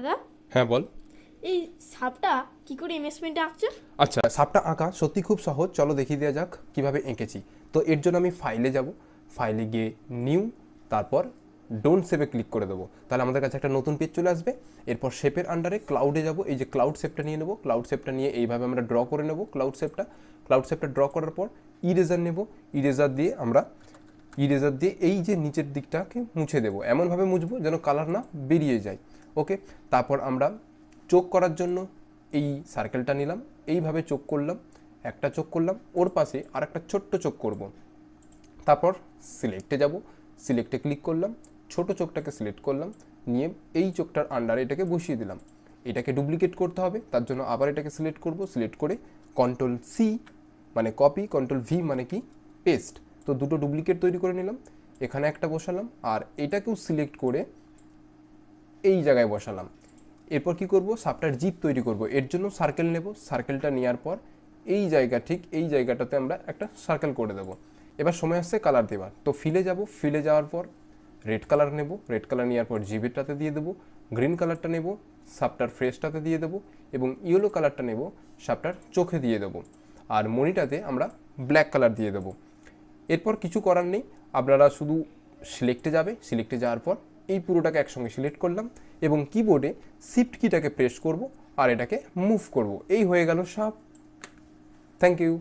দাদা, হ্যাঁ বল। এই সাপটা কি করে এমএস পেন্টে আঁকছো? আচ্ছা, সাপটা আঁকা সত্যি খুব সহজ, চলো দেখিয়ে দেওয়া যাক কিভাবে এঁকেছি। তো এর জন্য আমি ফাইলে যাব, ফাইলে গিয়ে নিউ, তারপর ডোন্ট শেপে ক্লিক করে দেবো, তাহলে আমাদের কাছে একটা নতুন পেজ চলে আসবে। এরপর শেপের আন্ডারে ক্লাউডে যাব, এই যে ক্লাউড শেপটা নিয়ে নেবো, ক্লাউড শেপটা নিয়ে এইভাবে আমরা ড্র করে নেবো। ক্লাউড শেপটা ড্র করার পর ইরেজার নেব, ইরেজার দিয়ে এই যে নিচের দিকটাকে মুছে দেবো, এমনভাবে মুছবো যেন কালার না বেরিয়ে যায়। ওকে, তারপর আমরা চোখ করার জন্য এই সার্কেলটা নিলাম, এইভাবে চোখ করলাম, একটা চোখ করলাম, ওর পাশে আর একটা ছোট্ট চোখ করব। তারপর সিলেক্টে যাব, সিলেক্টে ক্লিক করলাম, ছোট চোখটাকে সিলেক্ট করলাম, নিয়ে এই চোখটার আন্ডারে এটাকে বসিয়ে দিলাম। এটাকে ডুপ্লিকেট করতে হবে, তার জন্য আবার এটাকে সিলেক্ট করব, সিলেক্ট করে কন্ট্রোল সি মানে কপি, কন্ট্রোল ভি মানে কি পেস্ট। তো দুটো ডুপ্লিকেট তৈরি করে নিলাম, এখানে একটা বসালাম, আর এটাকেও সিলেক্ট করে এই জায়গায় বসালাম। এরপর কি করব, সাপটার জিপ তৈরি করব, এর জন্য সার্কেল নেব, সার্কেলটা নেওয়ার পর এই জায়গা, ঠিক এই জায়গাটাতে আমরা একটা সার্কেল করে দেব। এবার সময় আসছে কালার দেওয়ার, তো ফিলে যাব, ফিলে যাওয়ার পর রেড কালার নেব, রেড কালার নেওয়ার পর জিপেরটাতে দিয়ে দেবো, গ্রিন কালারটা নেব সাপটার ফ্রেশটাতে দিয়ে দেবো, এবং ইয়েলো কালারটা নেব সাপটার চোখে দিয়ে দেবো, আর মনিটাতে আমরা ব্ল্যাক কালার দিয়ে দেবো। এরপর কিছু করার নেই, আপনারা শুধু সিলেক্টে যাবে, সিলেক্টে যাওয়ার পর এই পুরোটাকে একসঙ্গে সিলেক্ট করলাম এবং কিবোর্ডে শিফট কিটাকে প্রেস করব আর এটাকে মুভ করব, এই হয়ে গেল সব। Thank you.